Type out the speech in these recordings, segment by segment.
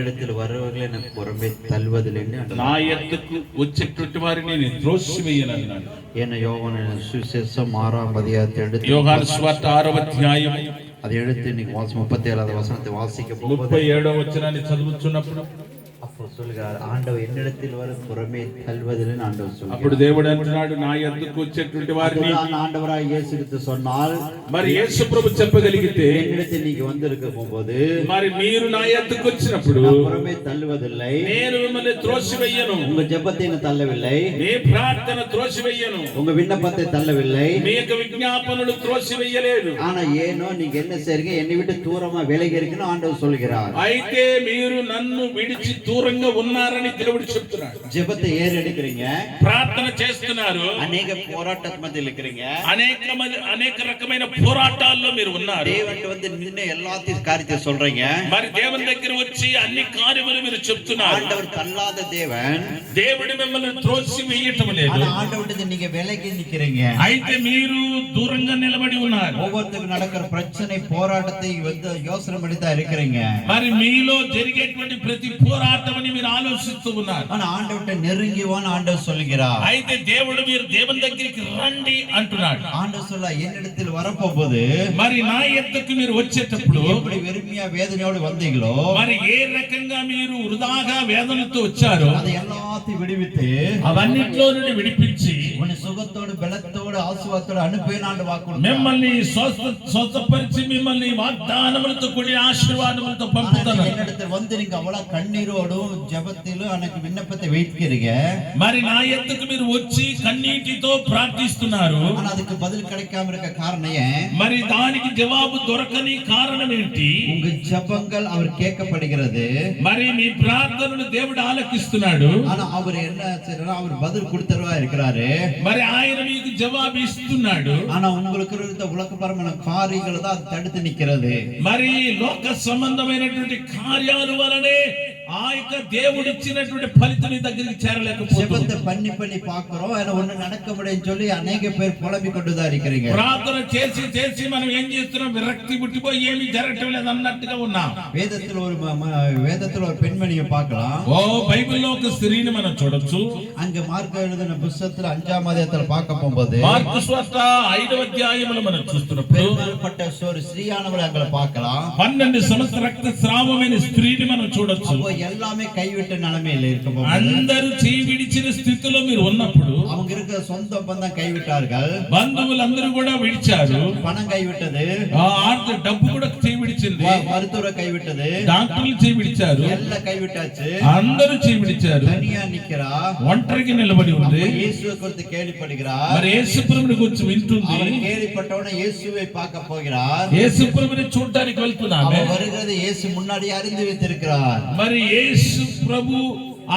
இடத்தில் வருவர்கள் எனக்கு புறம்பே తల్వదిలేని నా యొద్దకు వచ్చేటువంటి వారిని నేను త్రోసివేయను అన్నాడు. ఈయన యోహాను సువిశేషం 6వ అధ్యాయం యోహాను సువార్త 6వ అధ్యాయం అది எடுத்து நீங்க 37வது வசனத்தை வாசிக்க போகும்போது 37వ వచనాన్ని చదువుతున్నప్పుడు அப்போ சொல்கிறார் ஆண்டவர் என்னிடத்தில் வரும் புறமே தள்ளுவதில்லை ஆண்டவர் சொல்கிறார். అప్పుడు దేవుడు అంటున్నాడు నా యొద్దకు వచ్చేటువంటి వారిని ஆண்டவராய் இயேசு கிறிஸ்து சொன்னால் మరి యేసు ప్రభు చెప్పగలిగితే என்னிடத்தில் நீங்க வந்திருக்க போகும்போது మరి మీరు నా యొద్దకు వచ్చినప్పుడు புறமே தள்ளுவதில்லை, నేను మిమ్మల్ని త్రోసివేయను. உங்க ஜெபத்தை தள்ளவில்லை, మీ ప్రార్థన త్రోసివేయను, உங்க విన్నపத்தை தள்ளவில்லை, మీ యొక్క విజ్ఞాపనలు త్రోసివేయలేదు. ஆனா ஏனோ நீங்க என்ன செய்றீங்க, என்னை விட்டு தூரமா விலகி இருக்கணும் ஆண்டவர் சொல்கிறார். అయితే మీరు నన్ను విడిచి దూరంగా ఉన్నారని దేవుడు చెప్తున్నాడు. ஜெபத்தை ஏறெடுக்கிறீங்க, ప్రార్థన చేస్తున్నారు, అనేక పోరాటాల మధ్యలో இருக்கிறீங்க, అనేక రకమైన పోరాటాల్లో మీరు ఉన్నారు. దేవుడు வந்து నిన్న எல்லாத்தையும் காரியத்தை சொல்றீங்க, మరి దేవుని దగ్గర వచ్చి అన్ని కార్యములు మీరు చెప్తున్నారు. ஆண்டவர் தள்ளாத தேவன், దేవుడు మిమ్మల్ని త్రోసి వేయటం లేదు. ஆனா ஆண்டவர்கிட்ட நீங்க விலகி நிக்கிறீங்க. అయితే మీరు దూరంగా నిలబడి ఉన్నారు. ஒவ்வொருத்தருக்கு நடக்கிற பிரச்சனை போராட்டத்தை வந்து யோசனை பண்ணி தான் இருக்கிறீங்க. మరి మీలో జరిగేటువంటి ప్రతి పోరాటమని మీరు ఆలోచిస్తూ ఉన్నారు. ஆனா ஆண்டவர்கிட்ட நெருங்கி வான்னு ஆண்டவர் சொல்கிறார். అయితే దేవుడు మీరు దేవుని దగ్గరికి రండి అంటున్నాడు. ஆண்டவர் சொல்ல என்னிடத்தில் வரப்போகுது, మరి నా యొద్దకు మీరు వచ్చేటప్పుడు எப்படி வெறுமையா வேதனையோடு வந்தீங்களோ, మరి ఏ రకంగా మీరు వృధాగా వేదనతో వచ్చారో அதை எல்லாத்தையும் விடுவித்து అవన్నిట్లో నుండి విడిపించి உன்னை சுகத்தோடு பலத்தோடு ஆசீர்வாதத்தோடு அனுப்பேன் ஆண்டு வாக்கு మిమ్మల్ని స్వస్థపరిచి మిమ్మల్ని వాగ్దానములతో కూడిన ఆశీర్వాదములతో పంపుతాను. என்னிடத்தில் வந்து நீங்க அவ்வளவு கண்ணீரோடும் ஜெபத்திலும் எனக்கு விண்ணப்பத்தை வைக்கிறீங்க. మరి నా యొద్దకు మీరు వచ్చి కన్నీటితో ప్రార్థిస్తున్నారు. ஆனா அதுக்கு பதில் கிடைக்காம இருக்க காரணம் ஏன்? మరి దానికి జవాబు దొరకని కారణం ఏంటి? உங்க ஜெபங்கள் அவர் கேட்கப்படுகிறது, మరి మీ ప్రార్థనను దేవుడు ఆలకిస్తున్నాడు. ஆனா அவர் என்ன செய்றாரு, அவர் பதில் கொடுத்தவரா இருக்கிறாரு. మరి ఆయన మీకు జవాబు ఇస్తున్నాడు. ஆனா உங்களுக்கு இருந்த உலகపరమైన కార్యాలు தான் தடுத்து நிக்கிறது. మరి లోక సంబంధమైనటువంటి కార్యాల వలనే ఆ యొక్క దేవుడు ఇచ్చినటువంటి ఫలితం నీ దగ్గరికి చేరలేకపోతుంది. ஜெபத்தை பண்ணி பாக்குறோம், ஆனா ஒண்ணு நடக்க முடியன்னு சொல்லி அநேக பேர் புலம்பிக் கொண்டுதான் இருக்கிறீங்க. ప్రార్థన చేసి చేసి మనం ఏం చేస్తున్నాం, విరక్తి పుట్టిపోయి ఏమీ జరగటం లేదు అన్నట్టుగా ఉన్నాం. வேதத்துல ஒரு பெண்மணியை பார்க்கலாம். ఓ బైబిల్లో ఒక స్త్రీని మనం చూడొచ్చు. அங்க மார்க் எழுதின புத்தகத்துல 5వ అధ్యాయத்துல பார்க்க போகும்போது మార్కు సువార్త 5వ అధ్యాయములో మనం చూస్తున్నప్పుడు பெருமைப்பட்ட ஒரு ஸ்திரீயானவளை அங்க பார்க்கலாம். 12 సంవత్సరాల రక్తస్రావమైన స్త్రీని మనం చూడొచ్చు. எல்லாமே கைவிட்ட நிலைமையில இருக்கும். అందరూ చేయి విడిచిన స్థితిలో మీరు ఉన్నప్పుడు அவங்க இருக்கிற சொந்த பந்தம் கைவிட்டார்கள், బంధువులందరూ కూడా విడిచారు, பணம் கைவிட்டது, డబ్బు కూడా చేయి విడిచింది, மருத்துவரை கைவிட்டது, డాక్టర్లు చేయి విడిచారు, எல்லாம் கைவிட்டாச்சு. అందరూ చేయి విడిచారు. தனியா நிக்கிறா, ఒంటరికి నిలబడి ఉంది. இயேசுவை குறித்து கேள்விப்படுகிறா. మరి యేసుప్రభుని గురించి వింటుంది. அவர் கேள்விப்பட்டவன இயேசுவை பார்க்க போகிறார். యేసుప్రభుని చూడడానికి వెళ్తున్నాడు. அவர் வருகிறது இயேசு முன்னாடி அறிந்து வைத்திருக்கிறார். మరి యేసు ప్రభు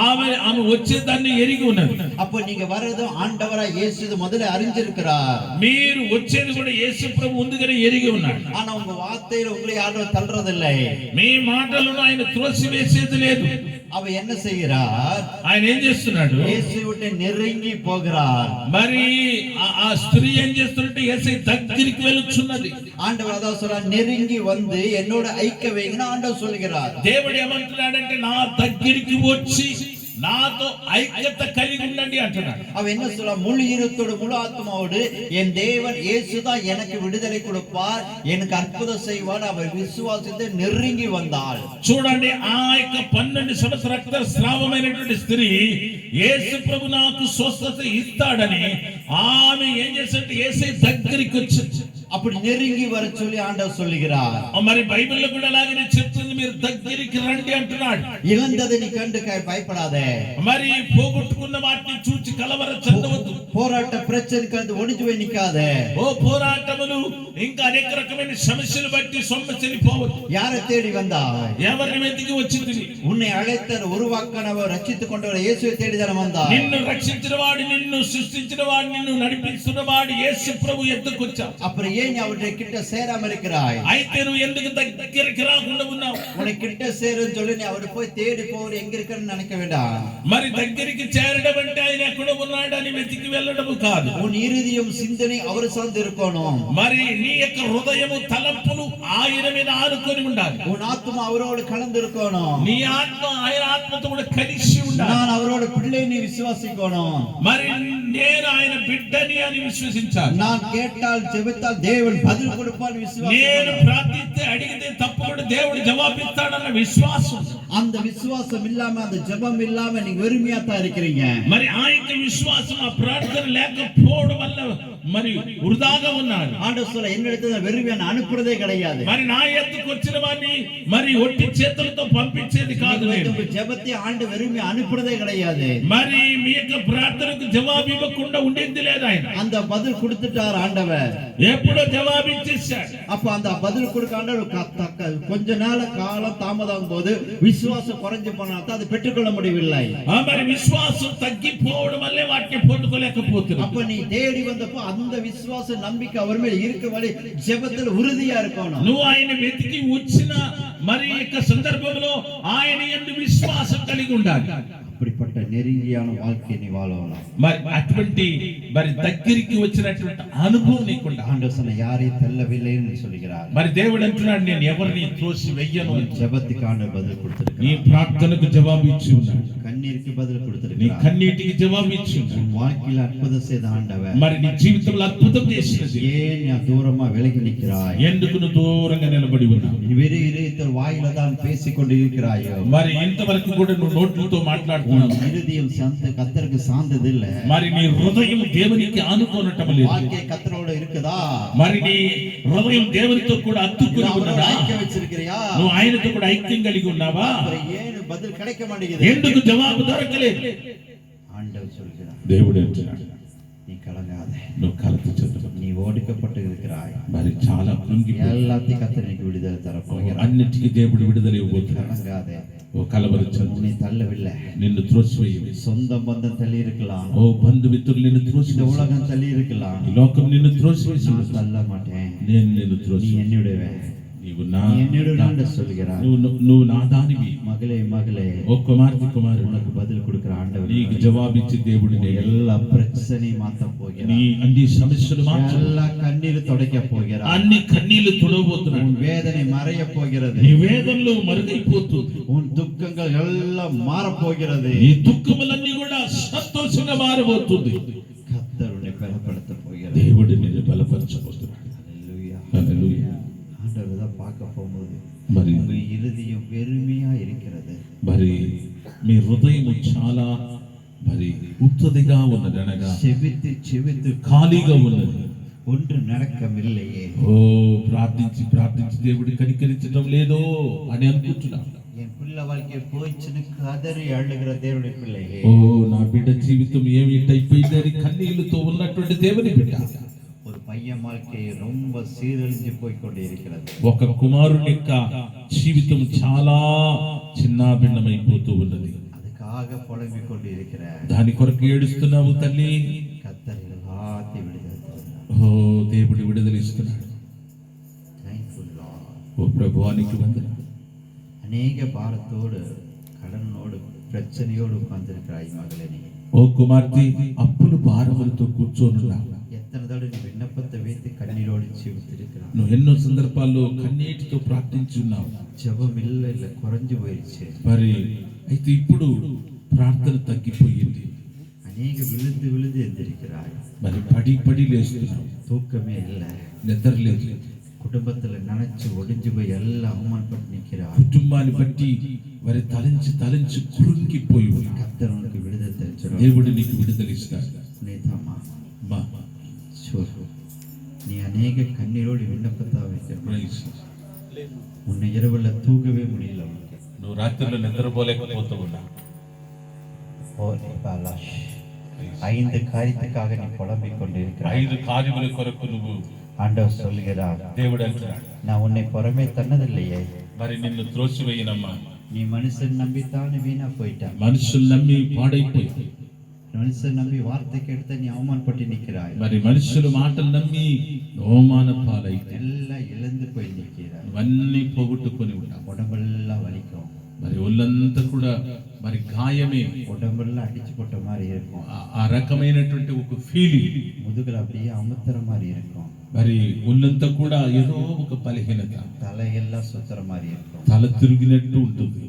ఆమె వచ్చేదాన్ని ఎరిగి ఉన్నది. அப்போ நீங்க வர்றது ஆண்டவரா இயேசு முதல்ல அறிஞ்சிருக்கிறார். మీరు వచ్చేది కూడా యేసు ప్రభు ముందుగానే ఎరిగి ఉన్నాడు. ஆனா உங்க வார்த்தையில உங்களை யாரும் தள்ளுறதில்லை, మీ మాటలను ఆయన త్రోసివేసేది లేదు. அவ என்ன செய்கிறார், ఆయన ఏం చేస్తున్నాడు, இயேசு விட்டு நெருங்கி போகிறார். మరి ఆ స్త్రీ ఏం చేస్తున్నట్టు యేసు దగ్గరికి వెళ్తున్నది. ஆண்டவர் அதான் சொல்றார், நெருங்கி வந்து என்னோட ஐக்கிய வைங்கன்னு ஆண்டவர் சொல்கிறார். దేవుడు ఏమంటున్నాడంటే నా దగ్గరికి వచ్చి నాతో ఐక్యత కలిగి ఉండండి అంటున్నాడు. அவ என்ன சொல்ற, முழு இருத்தோடு முழு ஆத்மாவோடு என் தேவன் இயேசுதான் எனக்கு விடுதலை கொடுப்பார், எனக்கு அற்புதம் செய்வார், அவர் விசுவாசத்தை நெருங்கி வந்தாள். చూడండి, ఆ యొక్క 12 సంవత్సరాల రక్తస్రావమైనటువంటి స్త్రీ యేసు ప్రభు నాకు స్వస్థత ఇస్తాడని ఆమె ఏం చేసింది, యేసు దగ్గరికి వచ్చింది. அப்படி நெருங்கி வர சொல்லி ஆண்டவர் சொல்லுகிறார். మరి బైబిల్లో కూడా అలాగే చెప్తుంది, మీరు దగ్గరికి రండి అంటున్నాడు. இழந்ததை நீ கண்டு பயப்படாதே, మరి పోగొట్టుకున్న వాటిని చూచి కలవర చెందవద్దు. போராட்ட பிரச்சனை கண்டு ஒளிஞ்சு போய் நிக்காதே. ఓ పోరాటములు ఇంకా అనేక రకమైన సమస్యలు బట్టి సొమ్మసిల్లిపోవద్దు. யாரை தேடி வந்தாய், ఎవరిని వెతికి వచ్చింది, உன்னை அழைத்த உருவாக்கினவர் ரட்சித்துக் கொண்டவர் இயேசுவை தேடிதான வந்தாய். నిన్ను రక్షించిన వాడు, నిన్ను సృష్టించిన వాడు, నిన్ను నడిపిస్తున్న వాడు యేసు ప్రభు ఎద్దుకు వచ్చాడు. அப்புறம் ஏன் நீ அவருடைய கிட்ட சேராம இருக்கிறாய்? అయితే నువ్వు ఎందుకు దగ్గరికి రాకుండా ఉన్నావు? உன்னை கிட்ட சேருன்னு சொல்லி நீ அவரை போய் தேடி போற எங்க இருக்கன்னு நினைக்க வேண்டாம். మరి దగ్గరికి చేరడం అంటే ఆయన ఎక్కడ ఉన్నాడని వెతికి వెళ్ళడం కాదు. உன் இருதயம் சிந்தனை அவர் சார்ந்து இருக்கணும். మరి నీ యొక్క హృదయము తలంపులు ఆయన మీద ఆనుకొని ఉండాలి. உன் ஆத்மா அவரோடு கலந்து இருக்கணும். నీ ఆత్మ ఆయన ఆత్మతో కూడా కలిసి ఉండాలి. நான் அவரோட பிள்ளை நீ விசுவாசிக்கணும். మరి నేను ఆయన బిడ్డని అని విశ్వసించాలి. நான் கேட்டால் ஜெபித்தால் தேவன் பதில் கொடுப்பார் నేను விசுவாசிக்கணும். ప్రార్థిస్తే అడిగితే తప్పకుండా దేవుడు జవాబిస్తాడన్న విశ్వాసం. அந்த விசுவாசம் இல்லாம அந்த ஜெபம் இல்லாம நீங்க வெறுமையா தான் இருக்கிறீங்க. మరి ఆ యొక్క విశ్వాసం ఆ ప్రార్థన లేకపోవడం వల్ల మరి వృధాగా ఉన్నాడు. ஆண்டவர் சொல்ல என்னிடத்துல வெறுமையா நான் அனுப்புறதே கிடையாது. మరి నా ఎత్తుకు వచ్చిన వాడిని మరి ఒట్టి చేతులతో పంపించేది కాదు నేను. ஜெபத்தை ஆண்டு வெறுமையா அனுப்புறதே கிடையாது. మరి మీ యొక్క ప్రార్థనకు జవాబు ఇవ్వకుండా ఉండేది లేదు ఆయన. அந்த பதில் கொடுத்துட்டார் ஆண்டவர். ఎప్పుడో జవాబు ఇచ్చేశాడు. அப்ப அந்த பதில் கொடுக்க ஆண்டவர் கொஞ்ச நாள் காலம் தாமதம் போது விசுவாசம் குறைஞ்சு போனாதான் அதை பெற்றுக்கொள்ள முடியவில்லை. మరి విశ్వాసం తగ్గిపోవడం వల్లే వాటిని పొందుకోలేకపోతున్నారు. அப்ப நீ தேடி வந்தப்போ அந்த விசுவாச நம்பிக்கை அவர் மேல இருக்க வரை ஜெபத்தில் உறுதியா இருக்கணும். నువ్వు ఆయన వెతికి వచ్చిన మరి యొక్క సందర్భంలో ఆయన యందు విశ్వాసం కలిగి ఉండాలి. அப்படிப்பட்ட நெருங்கியான வாழ்க்கை நீ வாழலாம். మరి అటువంటి మరి దగ్గరికి వచ్చినటువంటి అనుభవం నీకుండాలి. ஆண்டவர் சொன்ன யாரையும் தள்ளவில்லைன்னு சொல்கிறார். మరి దేవుడు అంటున్నాడు నేను ఎవరిని త్రోసి వెయ్యను. ஜெபத்துக்கு ஆண்டவர் பதில் నీ கொடுத்திருக்கிறார். ప్రార్థనకు జవాబు ఇచ్చి ఉన్నాడు. கண்ணீருக்கு பதில் నీ கொடுத்திருக்கிறார். కన్నీటికి జవాబు ఇచ్చి ఉన్నాడు. உன் வாழ்க்கையில் அற்புதம் செய்த ஆண்டவர் మరి నీ జీవితంలో అద్భుతం చేసినది. ஏன் நீ தூரமா விலகி நிற்கிறாய்? ఎందుకు నువ్వు దూరంగా నిలబడి ఉన్నావు? நீ வெறும் இதயத்தில் வாயில தான் பேசிக் கொண்டு இருக்கிறாயோ? మరి ఇంతవరకు కూడా నువ్వు నోట్లతో మాట్లాడుతున్నావు. உன் இருதயம் கர்த்தருக்கு சார்ந்தது இல்ல. మరి నీ హృదయం దేవునికి ఆనుకోనటం లేదు. வாழ்க்கை கர்த்தரோட இருக்குதா? మరి నీ హృదయం దేవునితో కూడా అతుక్కుని ఉన్నదా? ஐக்கியம் வச்சிருக்கிறியா? నువ్వు ఆయనతో కూడా ఐక్యం కలిగి ఉన్నావా? ஏன் பதில் கிடைக்க மாட்டேங்குது? ఎందుకు జవాబు దొరకలేదు? ஆண்டவர் சொல்கிறார், దేవుడు అంటున్నాడు நீ கலங்காதே, నువ్వు కలత చెందకు. நீ ఓడిக்கப்பட்டு இருக்கிறாய். మరి చాలా కృంగిపోయి எல்லாத்தையும் கர்த்தர் నీకు విడుదల தரப்போகிறார். అన్నిటికీ దేవుడు విడుదల ఇవ్వబోతున్నాడు. கலங்காதே, ఓ కలవరచందు, உன்னை தள்ளவில்லை. నిన్ను త్రోసివేయదు. சொந்த பந்தம் தள்ளி இருக்கலாம், ఓ బంధుమిత్రులు నిన్ను இந்த త్రోసివేసి, உலகம் தள்ளி இருக்கலாம். ఈ లోకం నిన్ను త్రోసివేసి, நான் தள்ள மாட்டேன், నేను నిన్ను நீ త్రోసి என்னுடையவன், నీవు నా நீ என்னுடைய சொல்கிறார். నువ్వు నా దానివి. மகளே மகளே, ఓ కుమార్తె కుమారుడు, உனக்கு பதில் கொடுக்கிற ஆண்டவர் నీకు జవాబిచ్చి దేవుడు నేను எல்லா பிரச்சனையும் மாத்த போகிறார். నీ అన్ని సమస్యలు మార్చు. எல்லா కన్నీరు துடைக்க போகிறார். అన్ని కన్నీళ్లు తుడవబోతున్నాడు. உன் வேதனை மறைய போகிறது. నీ వేదనలు మరుగైపోతుంది. உன் துக்கங்கள் எல்லாம் மாற போகிறது. నీ దుఃఖములన్నీ కూడా సంతోషంగా మారబోతుంది. கர்த்தர் உன்னை பலப்படுத்த போகிறார். దేవుడు నిన్ను బలపరచబోతున్నాడు. ஹல்லேலூயா. హల్లెలూయా. ஆண்டவர் தான் பார்க்க போகும்போது మరి உங்க இருதயம் வெறுமையா இருக்கிறது. మరి మీ హృదయము చాలా మరి ఉత్తదిగా ఉన్నది, అనగా செவித்து செவித்து ఖాళీగా ఉన్నది. ஒன்று நடக்கவில்லையே. ఓ ప్రార్థించి ప్రార్థించి దేవుడు కనికరించడం లేదో అని అనుకుంటున్నా. என் பிள்ளை வாழ்க்கை போயிடுச்சுன்னு கதறி அழுகிற தேவனுடைய பிள்ளையே, ఓ నా బిడ్డ జీవితం ఏమిటైపోయిందని కన్నీళ్లతో ఉన్నటువంటి దేవుని బిడ్డ, ஒரு பையன் வாழ்க்கை ரொம்ப சீரழிஞ்சு போய்கொண்டே இருக்கிறது. ఒక కుమారుని యొక్క జీవితం చాలా చిన్నాభిన్నమైపోతూ ఉన్నది. அதுக்காக புலம்பிக் கொண்டு இருக்கிற దాని కొరకు ఏడుస్తున్నావు తల్లి. கர்த்தர் எல்லாத்தையும் விடுதலை தருகிறார். ఓ దేవుడు విడుదల ఇస్తున్నాడు. Thankful Lord. ఓ ప్రభువానికి వందనాలు. அநேக பாரத்தோடு கடனோடு பிரச்சனையோடு உட்கார்ந்திருக்கிறாய் மகளே. நீ ఓ కుమార్తె, అప్పులు భారములతో కూర్చోనున్నావు. எத்தனை தடவை நீ விண்ணப்பத்தை வைத்து கண்ணீரோடு ஜெபித்திருக்கிறாய். నువ్వు ఎన్నో సందర్భాల్లో కన్నీటితో ప్రార్థించున్నావు. ஜெபம் இல்ல குறைஞ்சு போயிடுச்சு. మరి అయితే ఇప్పుడు ప్రార్థన తగ్గిపోయింది. அநேக விழுந்து விழுந்து எந்திருக்கிறாய். మరి పడి పడి లేస్తున్నావు. தூக்கமே இல்லை. నిద్ర లేదు. குடும்பத்துல நினைச்சு ஒடிஞ்சு போய் எல்லாம் அவமானப்பட்டு நிற்கிறாய். కుటుంబాన్ని బట్టి మరి తలంచి తలంచి కురుంగిపోయి ఉన్నావు. கர்த்தர் உனக்கு விடுதலை தருகிறார். దేవుడు నీకు విడుదల ఇస్తాడు. நீதாமா మా நீ அநேக கண்ணீரோடு விண்ணப்பத்தை வைக்கிற ప్రైజ్. உன்னை இரவுல தூங்கவே முடியல. నువ్వు రాత్రిలో నిద్రపోలేకపోతూ ఉన్నావు. ஓ பாலாஷ், 5 காரியத்துக்காக நீ புலம்பிக் கொண்டிருக்கிறாய். 5 కార్యముల కొరకు నువ్వు, ஆண்டவர் சொல்கிறார், దేవుడు అంటున్నాడు, நான் உன்னை புறமே தன்னதில்லையே. మరి నిన్ను త్రోసివేయనమ్మా. நீ மனுஷன் நம்பித்தானே வீணா போயிட்ட. మనుషులు నమ్మి పాడైపోయి மனுஷன் நம்பி வார்த்தை கேட்டு நீ அவமானப்பட்டு நிற்கிறாய். మరి మనుషులు మాటలు నమ్మి అవమాన పాలైతే எல்லாம் இழந்து போய் நிற்கிறாய். ఇవన్నీ పోగొట్టుకొని ఉంటాం. உடம்பெல்லாம் வலிக்கும். మరి ఒళ్ళంతా కూడా మరి గాయమే, உடம்பெல்லாம் அடிச்சு போட்ட மாதிரி இருக்கும். ఆ రకమైనటువంటి ఒక ఫీలింగ్. முதுகுல அப்படியே அமுத்துற மாதிரி இருக்கும். మరి ఒళ్ళంతా కూడా ఏదో ఒక బలహీనత, தலையெல்லாம் சுத்துற மாதிரி இருக்கும். తల తిరిగినట్టు ఉంటుంది.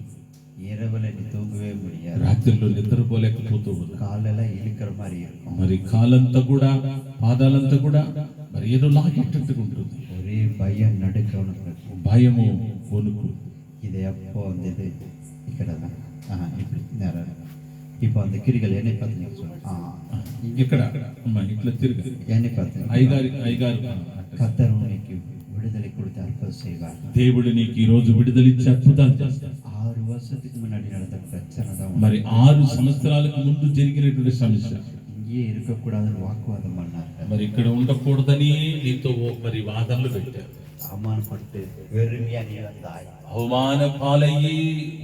இரவுல நீ தூங்கவே முடியாது. రాత్రిలో నిద్రపోలేకపోతూ ఉన్నా. காலெல்லாம் இழுக்கிற மாதிரி இருக்கும். మరి కాలంతా కూడా పాదాలంతా కూడా మరి ఏదో లాగేటట్టుగా ఉంటుంది. ஒரே பயம் நடுக்க உனக்கு. భయము వణుకు. இது எப்போ வந்தது இக்கடதான். இப்படி நேரம் இப்போ அந்த கிரிகள் என்னை பார்த்து சொல்லுங்க. ఇక్కడ అమ్మా ఇట్లా తిరుగు. என்னை பார்த்து అయ్యగారు கர்த்தர் உனக்கு விடுதலை கொடுத்து அற்புதம் செய்வார். దేవుడు నీకు ఈ రోజు విడుదలిచ్చి అద్భుతాలు చేస్తాడు. 6 வருஷத்துக்கு முன்னாடி நடந்த பிரச்சனை தான். మరి 6 సంవత్సరాలకు ముందు జరిగినటువంటి సమస్య. இங்கே இருக்கக்கூடாதுன்னு வாக்குவாதம் பண்ணாங்க. మరి ఇక్కడ ఉండకూడదని నీతో మరి వాదనలు పెట్టారు. அவமானப்பட்டு வெறுமையா நீ வந்தாய். అవమాన పాలయ్యి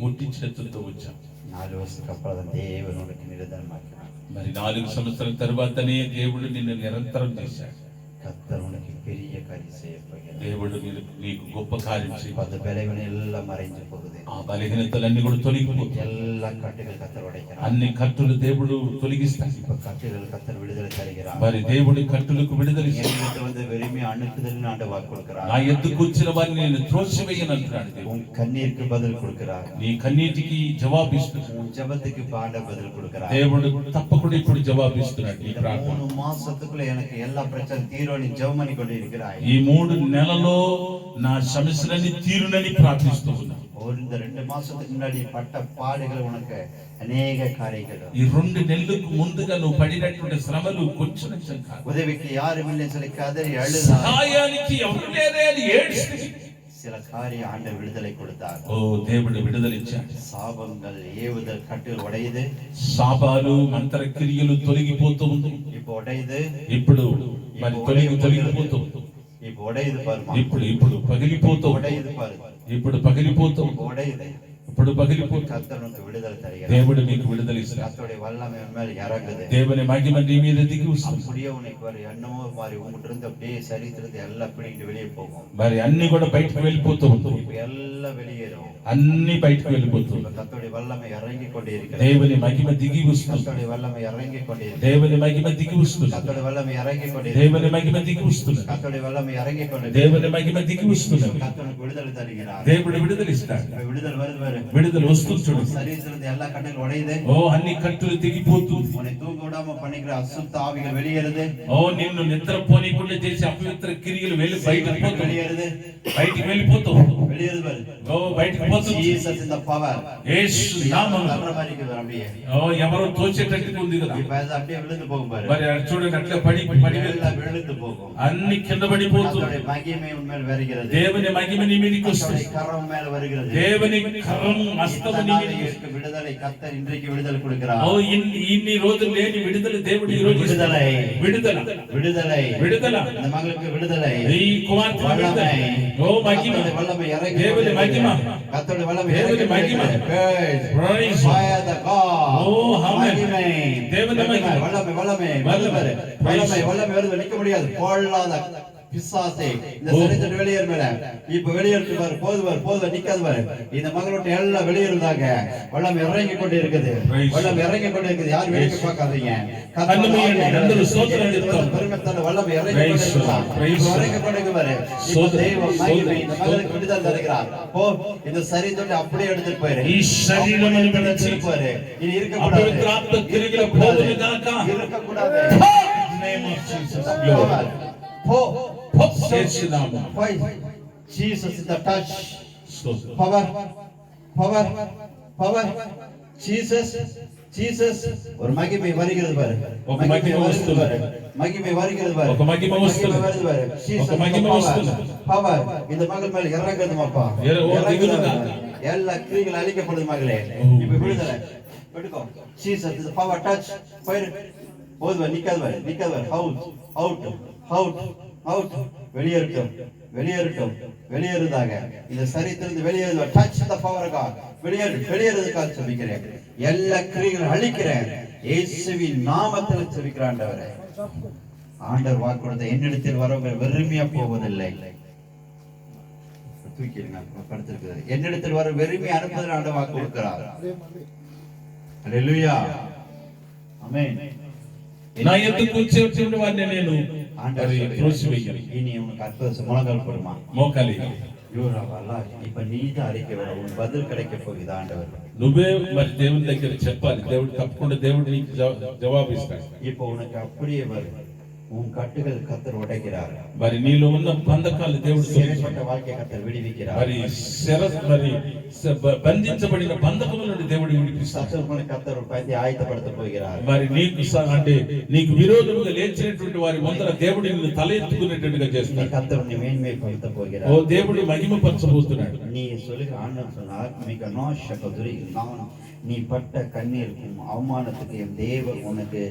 ఒట్టి చేతులతో వచ్చాం. 4 வருஷத்துக்கு அப்புறம் தேவன் உனக்கு நிரந்தரமாக்கினார். మరి 4 సంవత్సరాల తర్వాతనే దేవుడు నిన్ను నిరంతరం చేశాడు. கர்த்தர் உனக்கு பெரிய காரியம் செய்ய போகிறார். దేవుడు నీకు గొప్ప కార్యం చేయాలి. அந்த பலவீனம் எல்லாம் மறைஞ்சு போகுது. ఆ బలహీనతలన్నీ కూడా తొలగిపోతాయి. எல்லா கட்டுகள் கர்த்தர் உடைக்கிறார். అన్ని కట్టులు దేవుడు తొలగిస్తాడు. இப்ப கட்டுகள் கர்த்தர் விடுதலை தருகிறார். మరి దేవుడి కట్టులకు విడుదల ఇస్తాడు. என்கிட்ட வந்து வெறுமையா அணுக்குதல்னு ஆண்டு வாக்கு கொடுக்கிறார். నా ఎద్దుకు వచ్చిన వారిని నేను త్రోసివేయనంటున్నాడు దేవుడు. உன் கண்ணீருக்கு பதில் கொடுக்கிறார். నీ కన్నీటికి జవాబిస్తున్నాడు. உன் ஜெபத்துக்கு ஆண்டவர் பதில் கொடுக்கிறார். దేవుడు తప్పకుండా ఇప్పుడు జవాబిస్తున్నాడు. ఈ இந்த ప్రార్థన 3 மாசத்துக்குள்ள எனக்கு எல்லா பிரச்சனை தீரும் நீ ஜெபம் பண்ணி கொண்டு இருக்கிறாய். ఈ 3 నెలలో నా సమస్యలని తీరునని ప్రార్థిస్తూ ఉన్నా. இந்த 2 மாசத்துக்கு முன்னாடி பட்ட பாடுகள் உனக்கு அநேக காரியங்கள். ఈ 2 నెలలకు ముందుగా నువ్వు పడినటువంటి శ్రమలు కొంచెం కాదు. உதவிக்கு யாரும் இல்லை சொல்லி கதறி அழுதாய். సహాయానికి ఎవరు లేరే అని ఏడ్చి சில காரிய ஆண்டவர் விடுதலை கொடுத்தார். ఓ దేవుడు విడుదలిచ్చాడు. சாபங்கள் ஏவுதல் கட்டுகள் உடையுது. శాపాలు మంత్ర క్రియలు తొలగిపోతూ ఉంది. இப்போ உடையுது. ఇప్పుడు మరి తొలగిపోతూ இப்போ உடையுது பாருமா. ఇప్పుడు పగిలిపోతూ உடையுது பாரு. ఇప్పుడు పగిలిపోతూ உடையுது. ఇప్పుడు పగిలిపోతూ கர்த்தர் உனக்கு விடுதலை தருகிறார். దేవుడు నీకు విడుదల ఇస్తాడు. கர்த்தருடைய வல்லமை மேல் இறங்குது. దేవుని మహిమ నీ మీద దిగి వస్తుంది. அப்படியே உனக்கு வர எண்ணமோ மாதிரி உங்ககிட்ட இருந்து அப்படியே சரீரத்திலிருந்து எல்லாம் பிடிக்கிட்டு வெளியே போகும். మరి అన్ని కూడా బయటకు వెళ్ళిపోతూ ఉంటుంది. இப்ப எல்லாம் வெளியேறும். అన్ని బయటకు వెళ్ళిపోతుంది. கர்த்தருடைய வல்லமை இறங்கி கொண்டே இருக்கிறது. దేవుని మహిమ దిగి వస్తుంది. கர்த்தருடைய வல்லமை இறங்கி கொண்டே இருக்கிறது. దేవుని మహిమ దిగి వస్తుంది. கர்த்தருடைய வல்லமை இறங்கி கொண்டே దేవుని మహిమ దిగి వస్తుంది. கர்த்தருடைய வல்லமை இறங்கி கொண்டே దేవుని మహిమ దిగి వస్తుంది. கர்த்தருக்கு விடுதலை தருகிறார். దేవుడు విడుదల ఇస్తాడు. விடுதலை வருது பாரு. విడుదల వస్తుంది చూడు. சரீரத்திலிருந்து எல்லா கட்டுகள் உடையுது. ఓ అన్ని కట్టులు దిగిపోతుంది. உன்னை தூங்க விடாம பண்ணிக்கிற அசுத்த ஆவிகள் வெளியேறுது. ఓ నిన్ను నిద్ర పోనీకుండా చేసే అపవిత్ర క్రియలు వెళ్ళి బయటకు పోతుంది. வெளியேறுது. బయటికి వెళ్ళిపోతూ வெளியேறுது பாரு. ఓ బయటకు పోతుంది. ஜீசஸ் இந்த பவர். యేసు నామములో தர்ற மாதிரி இருக்குது அப்படியே. ఓ ఎవరో తోచేటట్టుగా ఉంది కదా. இப்ப அது அப்படியே விழுந்து போகும் பாரு. మరి అది చూడండి అట్లా పడి எல்லாம் விழுந்து போகும். అన్ని కింద పడిపోతుంది. கர்த்தருடைய மகிமை உன்மேல் வருகிறது. దేవుని మహిమ నీ మీదకి వస్తుంది. கர்த்தருடைய கரம் மேல வருகிறது. దేవుని కరం హస్తము నీ మీదకి వస్తుంది. விடுதலை கர்த்தர் இன்றைக்கு விடுதலை கொடுக்கிறார். ఓ ఇన్ని రోజులు లేని విడుదల దేవుడు ఈ రోజు விடுதலை విడుదల விடுதலை విడుదల இந்த மகளுக்கு விடுதலை. ఈ కుమార్తె విడుదల. ఓ మహిమ வல்லமை இறங்கி దేవుని మహిమ கர்த்தருடைய வல்லமை దేవుని இறங்கி మహిమ praise fire the God. ఓ ఆమేన్. மகிமை దేవుని మహిమ வல்லமை வல்லமை வல்லமை வல்லமை வருது நிக்க முடியாது. பொல்லாத பிசாசே இந்த சரீரத்தை வெளியேறு மேல இப்ப வெளியேறு பாரு. போது நிக்காது பாரு. இந்த மகளோட எல்லாம் வெளியேறுதாங்க. வல்லமை இறங்கி கொண்டே இருக்குது. வல்லமை இறங்கி கொண்டே இருக்குது. யாரும் வெளியே பார்க்காதீங்க. பெருமைத்தான வல்லமை இறங்கி கொண்டே இருக்கிறார். இறங்கி கொண்டே பாரு. தெய்வம் மகிமை இந்த மகளுக்கு விடுதலை தருகிறார். போ இந்த சரீரத்தை அப்படியே எடுத்துட்டு போயிரு. ఈ శరీరమును విడిచి போயிரு. இனி இருக்க అపవిత్ర ఆత్మ క్రియలు పోవును గాక. இருக்க கூடாது. Name of Jesus. போ యేసు నామములో. Jesus is the touch. స్తోత్రం. power Jesus ஒரு மகிமை வருகிறது பாரு. ఒక మహిమ వస్తుంది. மகிமை வருகிறது பாரு. ఒక మహిమ వస్తుంది. வருது பாரு. ఒక మహిమ వస్తుంది. power இந்த மகள் மேல இறங்குதுமாப்பா. எல்லா கிரியைகள் அழிக்கப்படுது மகளே. இப்ப விடுதலை எடுக்கோ. Jesus is the power touch. போயிரு. போதுவா நிக்காது பாரு. அவுட் வெளியேறுதாக இந்த சரீரத்திலிருந்து வெளியேறுவா. Touch the power of God. வெளியேறுவதற்காக சொல்லிக்கிறேன். எல்லா கிரியைகளும் அழிக்கிறேன். இயேசுவின் நாமத்தில் ஜெபிக்கிறேன் ஆண்டவரே. ஆண்டவர் வாக்கு கொடுத்த என்னிடத்தில் வரவங்க வெறுமையா போவதில்லை. தூக்கிடுங்க படுத்திருக்கிறது. என்னிடத்தில் வர வெறுமை அனுப்புதல் ஆண்டவர் வாக்கு கொடுக்கிறார். ஹல்லேலூயா ஆமென். నా ఎద్దుకు వచ్చేటువంటి వాడిని నేను త్రోసివేయను. இனி உனக்கு அற்புத முழங்கால் போடுமா మోకాలి இப்ப நீதான் அறிக்கை வர உன் பதில் கிடைக்க போகுது ஆண்டவர். నువ్వే మరి దేవుని దగ్గర చెప్పాలి. దేవుడు తప్పకుండా దేవుడు నీకు జవాబు ఇస్తాడు. இப்போ உனக்கு அப்படியே வரும். உன் கட்டுகள் கர்த்தர் உடைக்கிறார். మరి నీలో ఉన్న బంధకాలు దేవుడు சிறைப்பட்ட வாழ்க்கை கர்த்தர் விடுவிக்கிறார். మరి బంధించబడిన బంధకముల నుండి దేవుడు విడిపిస్తాడు. சத்துருக்களை கர்த்தர் பத்தி ஆயத்தப்படுத்த போகிறார். మరి నీకు అంటే నీకు విరోధముగా లేచినటువంటి వారి ముందర దేవుడు నిన్ను తల ఎత్తుకునేటట్టుగా చేస్తాడు. கர்த்தர் உன்னை மேன்மைப்படுத்த போகிறார். ఓ దేవుడు మహిమపరచబోతున్నాడు. நீ சொல்லுக ஆண்டவர் சொன்னார் மிக நோஷகதுரி நான் நீ பட்ட கண்ணீருக்கும் அவமானத்துக்கு என் தேவன் உனக்கு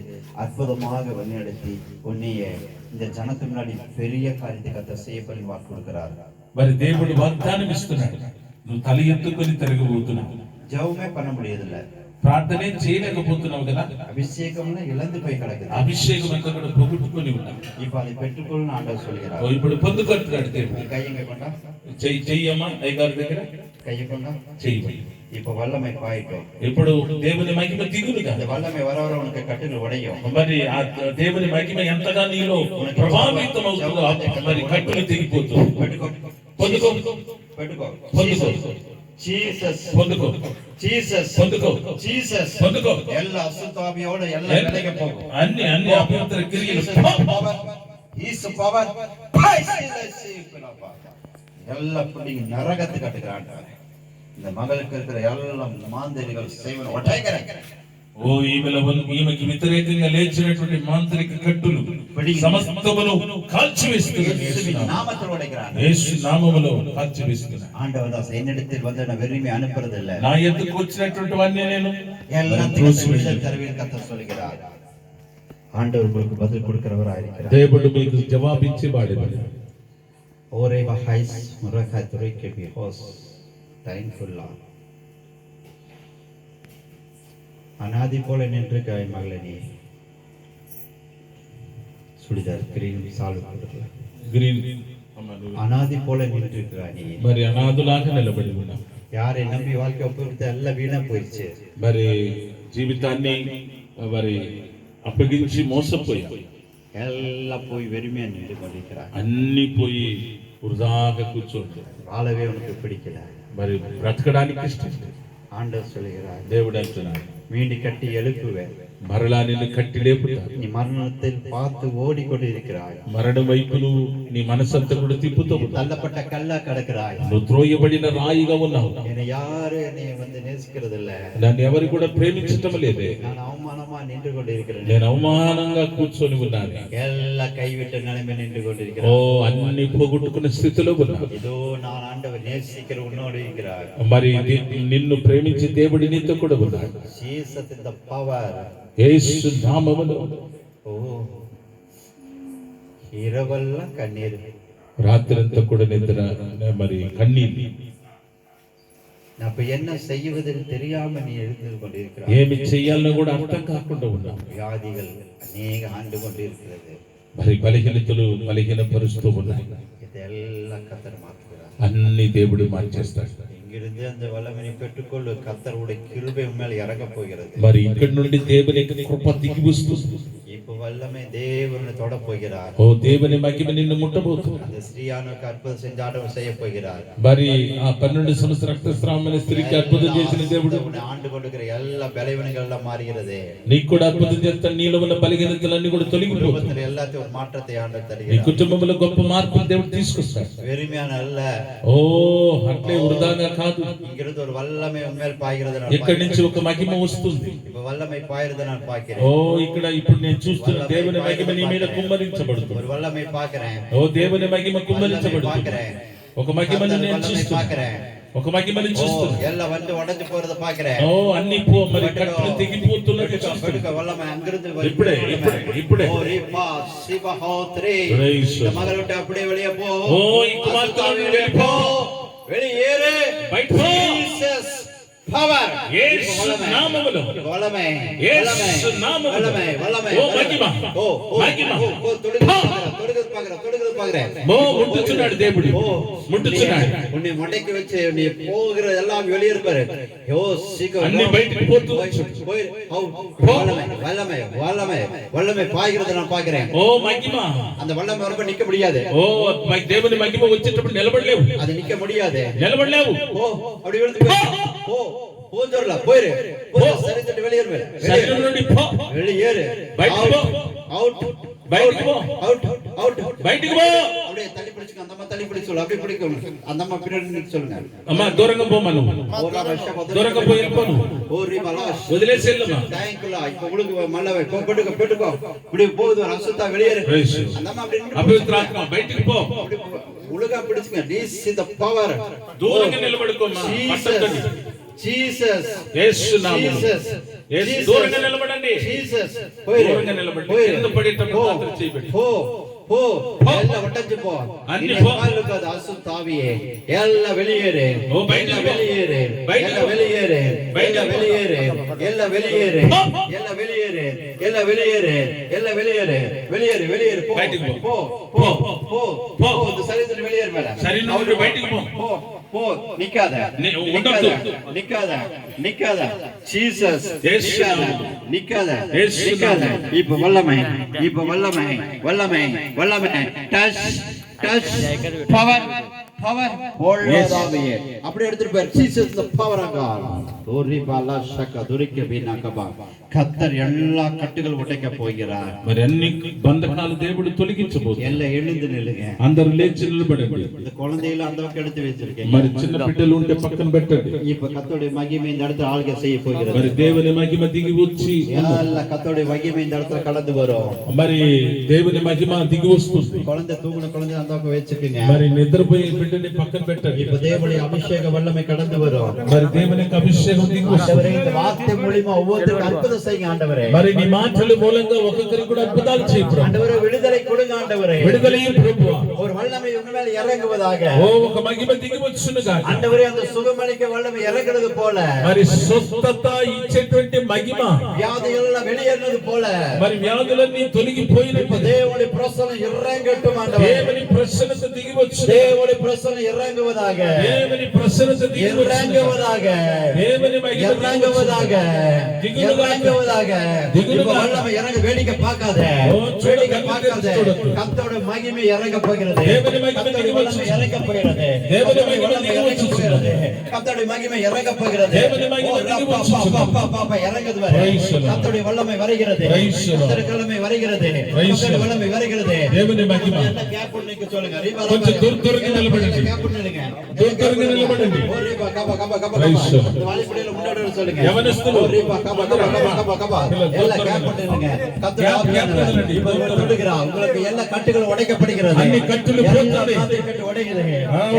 அற்புதமாக வழிநடத்தி உன்னைய இந்த ஜனத்துக்கு முன்னாடி பெரிய காரியத்தை கர்த்தர் செய்யப்படி வாக்கு கொடுக்கிறார். మరి దేవుడు వాగ్దానం ఇస్తున్నాడు. నువ్వు తల ఎత్తుకొని తిరగబోతున్నావు. ஜெபமே பண்ண முடியதில்லை. ప్రార్థనే చేయలేకపోతున్నావు కదా. அபிஷேகம்ல இழந்து போய் கிடக்குது. అభిషేకం అంతా కూడా పొగుట్టుకొని ఉన్నావు. இப்ப அதை பெற்றுக்கொள்ளு ஆண்டவர் சொல்கிறார். ఇప్పుడు పొందుకుంటున్నాడు దేవుడు. கையங்க கொண்டா చెయ్యమ్మా అయ్యగారి దగ్గర கைய கொண்டா చెయ్యి. இப்ப வல்லமை பாயிட்டோம். ఇప్పుడు దేవుని మహిమ దిగులుగా அந்த வல்லமை வர வர உனக்கு கட்டுகள் உடையும். మరి ఆ దేవుని మహిమ ఎంతగా నీలో ప్రభావితం అవుతుందో మరి కట్టులు తెగిపోతుంది. పెట్టుకో పొందుకో పెట్టుకో పొందుకో జీసస్ పొందుకో జీసస్ పొందుకో జీసస్ పొందుకో. எல்லா அசுத்தாவியோட எல்லா விலகி போகும். అన్ని అభ్యంతర క్రియలు ஈசு பவர் எல்லா புள்ளி நரகத்து கட்டுகிறான். இந்த மகளுக்கு இருக்கிற எல்லா மாந்திரிகள் செய்வன ஒட்டைக்கிறேன். ఓ ఈమెకి వ్యతిరేకంగా లేచినటువంటి మాంత్రిక కట్టులు సమస్తమును కాల్చివేస్తున్నాడు. యేసు నామములో కాల్చివేస్తున్నాడు. ஆண்டவர் தாஸ் என்னிடத்தில் வந்து நான் வெறுமை அனுப்புறதில்லை. నా ఎద్దుకు వచ్చినటువంటి వాడిని నేను எல்லாத்தையும் தருவேன் கர்த்தர் சொல்கிறார். ஆண்டவர் உங்களுக்கு பதில் கொடுக்கிறவராக இருக்கிறார். దేవుడు మీకు జవాబిచ్చేవాడు. ஓரே வஹைஸ் முரகத்ரை கேபி ஹோஸ் தைன்ஃபுல்லா அனாதி போல நின்றுக்காய் மகளே நீ சுடிதார் கிரீன் சால்வ் கொடுக்கலாம். గ్రీన్ அனாதி போல நின்றுக்காய் நீ మరి అనాథులాగా నిలబడి ఉన్నాం. யாரை நம்பி வாழ்க்கை ஒப்புவித்த எல்லாம் வீணா போயிடுச்சு. మరి జీవితాన్ని మరి అప్పగించి మోసపోయా. எல்லாம் போய் வெறுமையா நின்று கொண்டிருக்கிறார். అన్ని పోయి వృధాగా కూర్చోండి. வாழவே உனக்கு பிடிக்கல. మరి బ్రతకడానికి ఇష్టం. ஆண்டவர் சொல்கிறார் దేవుడు అంటున్నాడు மீண்டு கட்டி எழுப்புவேன். మరలా నిన్ను కట్టి లేపుతాడు. நீ மரணத்தில் பார்த்து ஓடிக்கொண்டிருக்கிறாய். మరణం వైపు నువ్వు నీ మనసంతా కూడా తిప్పుతూ ఉన్నావు. தள்ளப்பட்ட கல்லா கிடக்கிறாய். నువ్వు త్రోయబడిన రాయిగా ఉన్నావు. என்னை யாரு என்னை வந்து நேசிக்கிறது இல்ல. నన్ను ఎవరు కూడా ప్రేమించటం లేదే. நான் அவமானமா நின்று கொண்டிருக்கிறேன். నేను అవమానంగా కూర్చొని ఉన్నాను. எல்லா கைவிட்ட நிலைமை நின்று ఓ கொண்டிருக்கிறேன். అన్ని పోగొట్టుకున్న స్థితిలో ఉన్నావు. இதோ நான் ஆண்டவர் நேசிக்கிற உன்னோடு இருக்கிறார். మరి నిన్ను ప్రేమించే దేవుడి నీతో కూడా ఉన్నాడు. Jesus in the power. యేసు నామములో ஓ இரவெல்லாம் கண்ணீர். రాత్రంతా కూడా నిద్ర మరి కన్నీళ్ళు. அப்ப என்ன செய்வதில் தெரியாம நீ எழுந்து கொண்டிருக்கிறாய். ఏమి చెయ్యాలో కూడా అర్థం కాకుండా ఉన్నావు. வியாதிகள் அநேக ஆண்டு கொண்டிருக்கிறது. మరి బలహీనతలు బలహీనపరుస్తూ ఉన్నాయి. இதெல்லாம் கர்த்தர் மாற்றுகிறார். అన్ని దేవుడు మార్చేస్తాడు. இங்கிருந்து அந்த வல்லமையை பெற்றுக்கொள்ள கர்த்தருடைய கிருபை உண்மையில் இறங்க போகிறது. మరి ఇక్కడి నుండి దేవుని కృప దిగి వస్తుంది. இப்ப வல்லமை தேவனை தொட போகிறார். ఓ దేవుని మహిమ నిన్ను ముట్టబోతుంది. அந்த ஸ்ரீயானுக்கு அற்புதம் செஞ்சாடும் செய்ய போகிறார். మరి ఆ 12 సంవత్సరాల రక్తస్రావమైన స్త్రీకి అద్భుతం చేసిన దేవుడు உன்னை ஆண்டு கொண்டிருக்கிற எல்லா பலவீனங்கள் எல்லாம் மாறுகிறது. నీకు కూడా అద్భుతం చేస్తాడు. నీలో ఉన్న బలహీనతలన్నీ కూడా తొలగిపోతాయి. குடும்பத்தில் எல்லாத்தையும் ஒரு மாற்றத்தை ஆண்டவர் నీ தருகிறார். కుటుంబంలో గొప్ప మార్పు దేవుడు తీసుకొస్తాడు. வெறுமையான அல்ல. ఓ అట్లే వృధాగా కాదు. இங்கிருந்து ஒரு வல்லமை உண்மையில் பாய்கிறது. ఇక్కడి నుంచి ఒక మహిమ వస్తుంది. இப்ப வல்லமை பாய்கிறது நான் ఓ பார்க்கிறேன். ఇక్కడ ఇప్పుడు నేను చూస్తున్న దేవుని మహిమ నీ మీద కుమ్మరించబడుతుంది. ஒரு வல்லமை பார்க்கிறேன். ఓ దేవుని మహిమ కుమ్మరించబడుతుంది. பார்க்கிறேன். ఒక మహిమను నేను வல்லமை చూస్తున్నా. பார்க்கிறேன். ఒక మహిమను చూస్తున్నా. எல்லாம் வந்து உடைஞ்சு போறத பார்க்கிறேன். ఓ అన్ని మరి కట్టులు తెగిపోతున్నట్టు చూస్తున్నా. பெடுக்க வல்லமை அங்கிருந்து ఇప్పుడే ஓ ரிபா சிவஹோத்ரி Praise இந்த மகளை விட்டு அப்படியே வெளியே போ. ఓ ఈ కుమార్తెను వెళ్ళిపో. வெளியேறு. బయట పో. Jesus பவர் యేసు నామములో வல்லமை యేసు నామములో வல்லமை வல்லமை ఓ మహిమ ஓ మహిమ தொடுகிறது பாக்குறேன் మో ముట్టుచున్నాడు దేవుడు ముట్టుచున్నాడు உன்னை மண்டைக்கு வச்சு நீ போகிற எல்லாம் வெளியிருப்பாரு ஓ சீக்கிரம் అన్ని బయటికి పోతూ போய் வல்லமை வல்லமை வல்லமை வல்லமை பாய்கிறது நான் பாக்குறேன் ఓ మహిమ அந்த வல்லமை வரப்ப நிக்க முடியாது ఓ దేవుని మహిమ వచ్చేటప్పుడు నిలబడలేవు அது நிக்க முடியாது నిలబడలేవు ஓ அப்படி விழுந்து ஓ போஞ்சொல்ல போயிரு சரிஞ்சிட்டு வெளியேறு శరీరం నుండి పో வெளியேறு బయటికి పో அவுட் బయటికి పో அவுட் அவுட் బయటికి పో அப்படியே தள்ளி பிடிச்சுக்க அந்த அம்மா தள்ளி பிடிச்சு சொல்லு அப்படியே பிடிக்கணும் அந்த அம்மா பின்னாடி நின்னு சொல்லுங்க అమ్మా దూరంగా పోమను ஓரா ரஷ்யா దూరంగా పోయి వెళ్ళిపోను ஓரி பலாஷ் వదిలేసి వెళ్ళమ్మా தேங்க்யூலா இப்ப உங்களுக்கு மல்லவே பெட்டுக்கோ இப்படி போகுது அசுத்தா வெளியேறு அந்த அம்மா அப்படி நின்னு అపవిత్రాత్మ బయటికి పో உலகா பிடிச்சுங்க நீஸ் இந்த பவர் దూరంగా నిలబడుకోమ్మా పట్టొద్దండి జీసస్ యేసు నామములో జీసస్ యేసు దూరంగా నిలబడండి జీసస్ దూరంగా నిలబడండి కింద పడేటప్పుడు మాత్రం చేయబడి போ போ எல்லாம் ஒட்டஞ்சு போ அன்னி போ இருக்காது அசுத்தாவியே எல்லாம் வெளியேறு ஓ பைபிள் வெளியேறு எல்லாம் வெளியேறு எல்லாம் வெளியேறு எல்லாம் வெளியேறு எல்லாம் வெளியேறு எல்லாம் வெளியேறு எல்லாம் வெளியேறு வெளியேறு வெளியேறு போ போ போ போ போ இந்த சரீரத்துல வெளியேறு மேல శరీరం నుండి బయటికి పో போ போ நிக்காத ఉండొద్దు நிக்காத நிக்காத ஜீசஸ் యేసు நிக்காத యేసు நிக்காத இப்ப வல்லமை வல்லமை டச் டச் பவர் பவர் ஓல்டாவியே அப்படி எடுத்துட்டு போய் Jesus the power of God ஓரி பாலா ஷக்க துரிக்க பீனாகபா கர்த்தர் எல்லா கட்டுகள் உடைக்க போகிறார் మరి అన్ని బంధకాలు దేవుడు తొలగించబోతున్నాడు எல்லாம் எழுந்து நில்லுங்க అందరూ లేచి నిలబడండి இந்த குழந்தைகளை அந்த பக்கம் எடுத்து வச்சிருக்கீங்க మరి చిన్న బిడ్డలు ఉంటే పక్కన పెట్టండి இப்ப கர்த்தருடைய மகிமை இந்த இடத்துல ஆளுகை செய்ய போகிறது మరి దేవుని మహిమ దిగి వచ్చి எல்லா கர்த்தருடைய மகிமை இந்த இடத்துல கடந்து வரும் మరి దేవుని మహిమ దిగి వస్తుంది குழந்தை தூங்குன குழந்தை அந்த பக்கம் வச்சுக்கீங்க మరి నిద్రపోయే బిడ్డని పక్కన పెట్టండి இப்ப தேவனுடைய அபிஷேக வல்லமை கடந்து வரும் మరి దేవుని యొక్క అభిషేకం దిగి వస్తుంది ஆண்டவரே இந்த வார்த்தை மூலமா ஒவ்வொருத்தருக்கும் அற்புதம் செய்யுங்க ஆண்டவரே మరి నీ మాటల మూలంగా ఒక్కొక్కరికి కూడా అద్భుతాలు చేయి ప్రభు ஆண்டவரே விடுதலை கொடுங்க ஆண்டவரே విడుదలయ్యే ప్రభువా ஒரு வல்லமை உங்க மேல இறங்குவதாக ఓ ఒక మహిమ దిగి వచ్చును గాక ஆண்டவரே அந்த சுகமளிக்க வல்லமை இறங்குறது போல మరి స్వస్థత ఇచ్చేటువంటి మహిమ வியாதிகள் எல்லாம் வெளியேறது போல మరి వ్యాధులన్నీ తొలగిపోయినట్టు தேவனுடைய பிரசன்னம் இறங்கட்டும் ஆண்டவரே దేవుని ప్రసన్నత దిగి వచ్చును தேவனுடைய பிரசன்னம் இறங்குவதாக దేవుని ప్రసన్నత దిగి వచ్చును இறங்குவதாக దేవుని మహిమ இறங்குவதாக இறங்குவதாக இப்ப வல்லமை இறங்க வேடிக்கை பார்க்காத வேடிக்கை பார்க்காத கர்த்தருடைய மகிமை இறங்க போகிறது கர்த்தருடைய வல்லமை இறங்க போகிறது கர்த்தருடைய வல்லமை இறங்க போகிறது கர்த்தருடைய மகிமை இறங்க போகிறது இறங்குது வரை கர்த்தருடைய வல்லமை வருகிறது கர்த்தருடைய வல்லமை வருகிறது கர்த்தருடைய வல்லமை வருகிறது దేవుని మహిమ என்ன கேப் நிக்க சொல்லுங்க కొంచెం దూరంగా నిలబడండి கேப் நில்லுங்க దూరంగా నిలబడండి ஓ ரீபா கபா கபா கபா இந்த வாலிபடியில முன்னாடி வர சொல்லுங்க యవనస్తులు ஓ ரீபா கபா கபா கபா கபா எல்லாம் கேப் பண்ணுங்க கர்த்தர் இப்ப தொடுகிறார் உங்களுக்கு எல்லா கட்டுகளும் உடைக்கப்படுகிறது అన్ని కట్టులు పోతాయి கட்டு உடைகிறது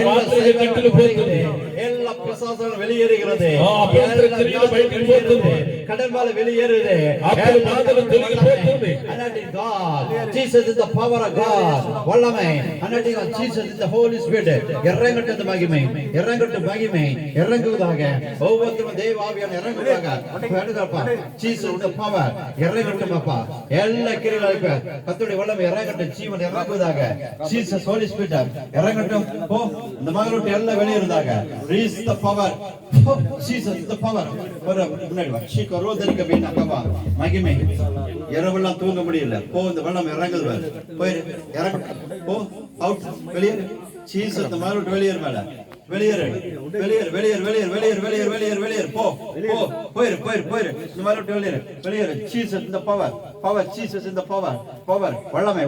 వార్తల కట్టులు పోతాయి எல்லா பிரசாசனம் வெளியேறுகிறது అపవిత్ర క్రియలు బయటికి పోతుంది கடல் மேல வெளியேறுது అప్పుడు బాధలు తొలగిపోతుంది anointing God Jesus is the power of God வல்லமை anointing of Jesus is the Holy Spirit இறங்கட்டும் மகிமை இறங்குவதாக ஒவ்வொருத்தரும் தேவ ஆவியான இறங்குவதாக எடுங்கப்பா Jesus the power இறங்கட்டும் அப்பா எல்லா கிரியைகளும் கர்த்தருடைய வல்லமை இறங்கட்டும் ஜீவன் இறங்குவதாக Jesus Holy Spirit இறங்கட்டும் போ இந்த மகளோட எல்லாம் வெளியேறுதாக release the power Jesus the power ஒரு முன்னாடி வா சீக்கிரம் ரோதரிக்க வேண்டாம் மகிமை இரவெல்லாம் தூங்க முடியல போ இந்த வல்லம் இறங்குது போயிரு இறங்க போ அவுட் வெளியேறு சீஸ் அந்த மாதிரி வெளியேறு மேல வெளியேறு போ போ போயிரு இந்த மாதிரி வெளியேறு சீஸ் இந்த பவர் சீசஸ் இந்த பவர் வல்லமை